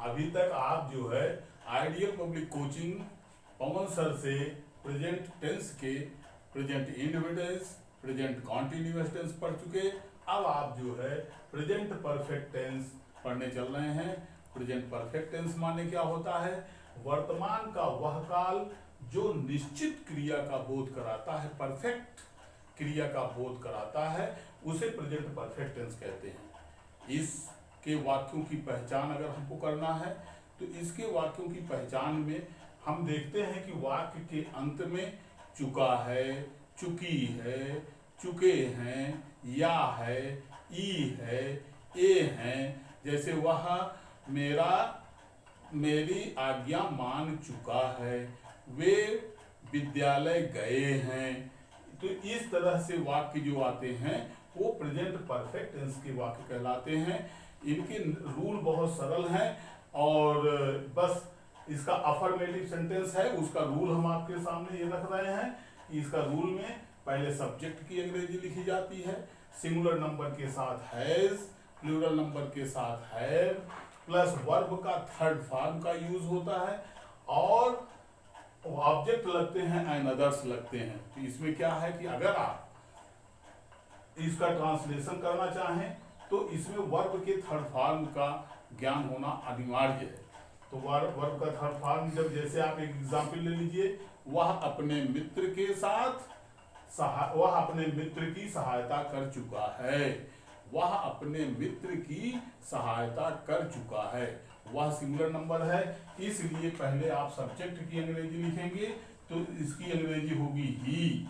अभी तक आप जो है ideal public coaching Pawan sir से प्रेजेंट टेंस के present individuals, present continuous tense पढ़ चुके। अब आप जो है प्रेजेंट परफेक्ट टेंस पढ़ने चल रहे हैं। प्रेजेंट परफेक्ट टेंस माने क्या होता है? वर्तमान का वह काल जो निश्चित क्रिया का बोध कराता है, परफेक्ट क्रिया का बोध कराता है, उसे प्रेजेंट परफेक्ट टेंस कहते हैं। इसके वाक्यों की पहचान अगर हमको करना है तो इसके वाक्यों की पहचान में हम देखते हैं कि वाक्य के अंत में चुका है, चुकी है, चुके हैं, या है, ई है, ए हैं। जैसे वह मेरा मेरी आज्ञा मान चुका है, वे विद्यालय गए हैं। तो इस तरह से वाक्य जो आते हैं वो प्रेजेंट परफेक्ट टेंस के वाक्य कहलाते हैं। इनके रूल बहुत सरल हैं और बस इसका अफर्मेटिव सेंटेंस है, उसका रूल हम आपके सामने ये रख रहे हैं कि इसका रूल में पहले सब्जेक्ट की अंग्रेजी लिखी जाती है, सिंगुलर नंबर के साथ हैज, प्लूरल नंबर के साथ हैव, प्लस वर्ब का थर्ड फॉर्म का यूज होता है और ऑब्जेक्ट लगते हैं एंड अदर्स लगते हैं। तो इसमें क्या है कि अगर आप इसका ट्रांसलेशन करना चाहें तो इसमें वर्ब के थर्ड फॉर्म का ज्ञान होना अनिवार्य है। तो वर्ब का थर्ड फॉर्म जब, जैसे आप एक एग्जाम्पल ले लीजिए, वह अपने मित्र के साथ वह अपने मित्र की सहायता कर चुका है, वह अपने मित्र की सहायता कर चुका है। वह सिंगुलर नंबर है, इसलिए पहले आप सब्जेक्ट की अंग्रेजी लिखेंगे तो इसकी अंग्रेजी होगी ही,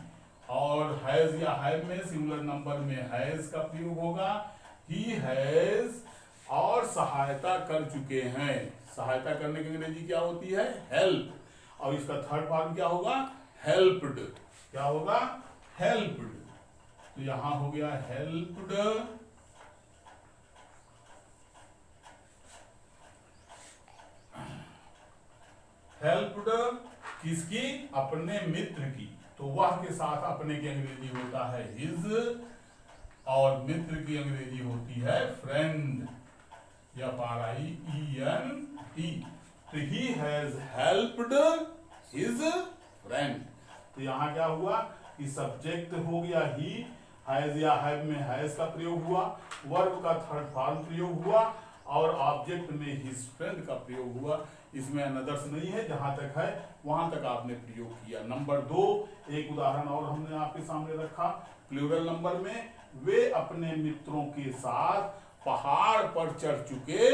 और हैज या हैव में सिंगुलर नंबर में हैज का प्रयोग होगा, ही हैज, और सहायता कर चुके हैं। सहायता करने की अंग्रेजी क्या होती है? हेल्प, और इसका थर्ड फॉर्म क्या होगा? हेल्प्ड। क्या होगा? हेल्प्ड। तो यहां हो गया हेल्प्ड, हेल्प्ड किसकी? अपने मित्र की। तो वह के साथ अपने की अंग्रेजी होता है हिज, और मित्र की अंग्रेजी होती है फ्रेंड, FRIEND। तो he has helped his friend. तो यहां क्या हुआ कि सब्जेक्ट हो गया ही, हैज या हैव में हैज का प्रयोग हुआ, वर्ब का थर्ड फॉर्म प्रयोग हुआ, और ऑब्जेक्ट में हिज फ्रेंड का प्रयोग हुआ। इसमें अनदर्स नहीं है, जहां तक है वहां तक आपने प्रयोग किया। नंबर 2, एक उदाहरण और हमने आपके सामने रखा। प्लूरल नंबर में वे अपने मित्रों के साथ पहाड़ पर चढ़ चुके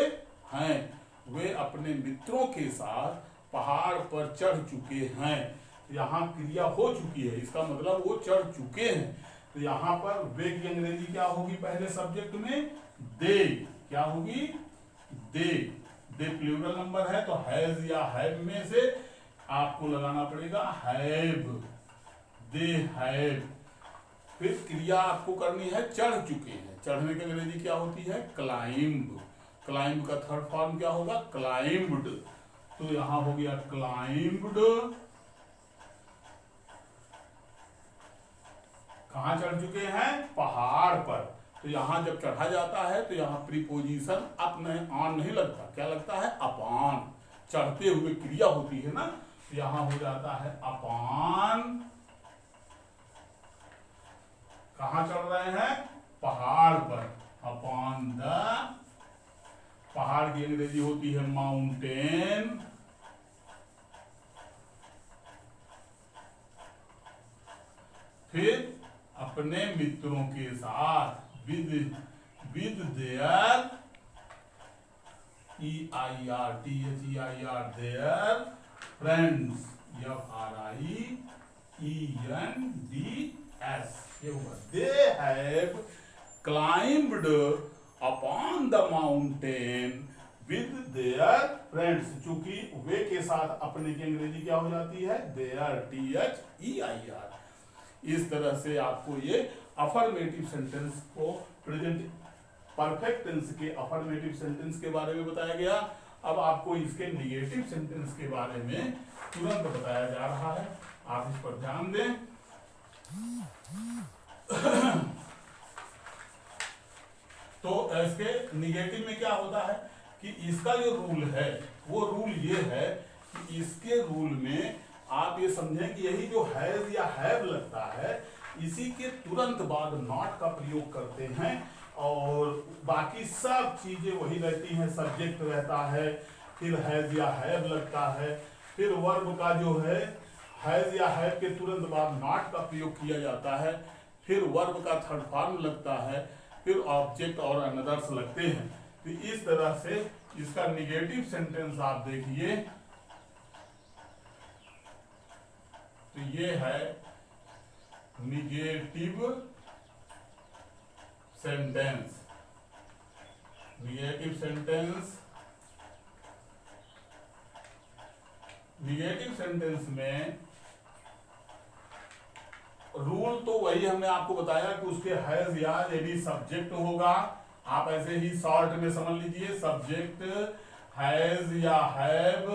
हैं। वे अपने मित्रों के साथ पहाड़ पर चढ़ चुके हैं। यहाँ क्रिया हो चुकी है, इसका मतलब वो चढ़ चुके हैं। तो यहाँ पर वे की अंग्रेजी क्या होगी? पहले सब्जेक्ट में दे, क्या होगी? दे। दे प्लूरल नंबर है तो हैज या हैव में से आपको लगाना पड़ेगा हैव, दे हैव। फिर क्रिया आपको करनी है चढ़ चुके हैं। चढ़ने की अंग्रेजी क्या होती है? क्लाइंब। क्लाइंब का थर्ड फॉर्म क्या होगा? क्लाइंब्ड। तो यहां हो गया क्लाइंब्ड। कहां चढ़ चुके हैं? पहाड़ पर। तो यहां जब चढ़ा जाता है तो यहां प्रीपोजिशन अप नहीं, ऑन नहीं लगता, क्या लगता है? अपॉन। चढ़ते हुए क्रिया होती है ना, तो यहां हो जाता है अपॉन। कहां चढ़ रहे हैं? पहाड़ पर। अपॉन द, पहाड़ की अंग्रेजी होती है माउंटेन। फिर अपने मित्रों के साथ, with their, EIRTHEIR, their friends, FRIENDS। ये हुआ they have climbed upon the mountain with their friends. चूंकि वे के साथ अपने की अंग्रेजी क्या हो जाती है? There, THEIR। इस तरह से आपको ये अफर्मेटिव सेंटेंस को, प्रेजेंट परफेक्ट टेंस के अफर्मेटिव सेंटेंस के बारे में बताया गया। अब आपको इसके निगेटिव सेंटेंस के बारे में तुरंत बताया जा रहा है, आप इस पर ध्यान दें। तो इसके निगेटिव में क्या होता है कि इसका जो रूल है वो रूल ये है कि इसके रूल में आप ये समझें कि यही जो हैज या हैव लगता है इसी के तुरंत बाद नॉट का प्रयोग करते हैं और बाकी सब चीजें वही रहती हैं। सब्जेक्ट रहता है, फिर हैज या हैव लगता है, फिर वर्ब का जो है हैज या हैव के तुरंत बाद नॉट का प्रयोग किया जाता है, फिर वर्ब का थर्ड फॉर्म लगता है, फिर ऑब्जेक्ट और अनदर्स लगते हैं। तो इस तरह से इसका निगेटिव सेंटेंस आप देखिए तो ये है negative sentence. Negative sentence, negative sentence में रूल तो वही हमने आपको बताया कि उसके हैज या यदि सब्जेक्ट होगा, आप ऐसे ही शॉर्ट में समझ लीजिए सब्जेक्ट हैज या हैव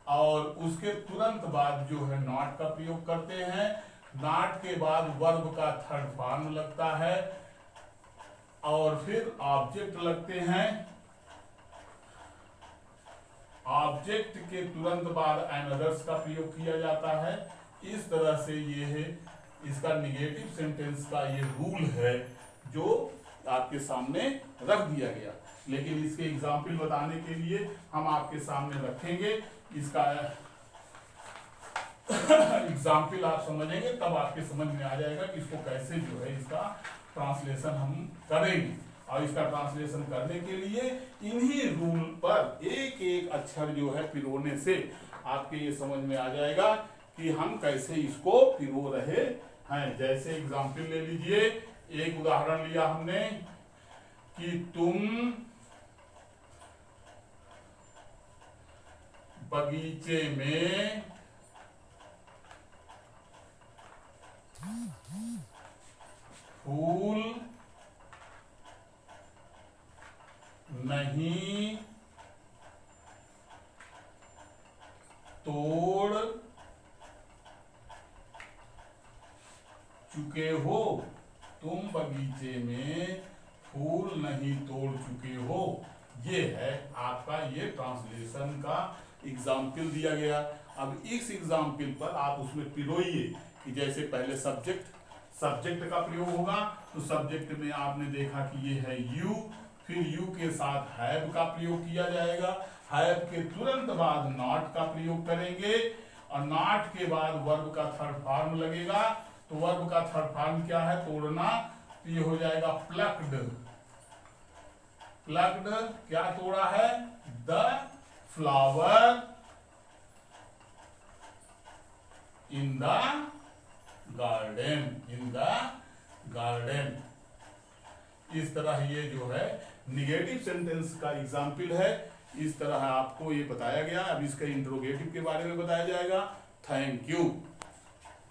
और उसके तुरंत बाद जो है नॉट का प्रयोग करते हैं। नॉट के बाद वर्ब का थर्ड फॉर्म लगता है और फिर ऑब्जेक्ट लगते हैं। ऑब्जेक्ट के तुरंत बाद अनदर्स का प्रयोग किया जाता है। इस तरह से ये है इसका निगेटिव सेंटेंस का ये रूल है जो आपके सामने रख दिया गया। लेकिन इसके एग्जाम्पल बताने के लिए हम आपके सामने रखेंगे। इसका एग्जाम्पल आप समझेंगे तब आपके समझ में आ जाएगा कि इसको कैसे जो है इसका ट्रांसलेशन हम करेंगे। और इसका ट्रांसलेशन करने के लिए इन्हीं रूल पर एक एक अक्षर जो है पिरोने से आपके ये समझ में आ जाएगा कि हम कैसे इसको पिरो रहे हैं। जैसे एग्जाम्पल ले लीजिए, एक उदाहरण लिया हमने कि तुम बगीचे में फूल नहीं तोड़ चुके हो। तुम बगीचे में फूल नहीं तोड़ चुके हो। ये है आपका ये ट्रांसलेशन का एग्जाम्पल दिया गया। अब इस एग्जाम्पल पर आप उसमें पिरोइए कि जैसे पहले सब्जेक्ट का प्रयोग होगा तो सब्जेक्ट में आपने देखा कि ये है यू, फिर यू के साथ हैव का प्रयोग किया जाएगा। हैव के तुरंत बाद नॉट का प्रयोग करेंगे और नॉट के बाद वर्ब का थर्ड फॉर्म लगेगा। तो वर्ब का थर्ड फॉर्म क्या है? तोड़ना। तो ये हो जाएगा प्लक्ड। प्लक्ड क्या तोड़ा है? The flower in the garden. In the garden. इस तरह ये जो है निगेटिव सेंटेंस का एग्जाम्पल है। इस तरह आपको ये बताया गया। अब इसका इंट्रोगेटिव के बारे में बताया जाएगा। Thank you.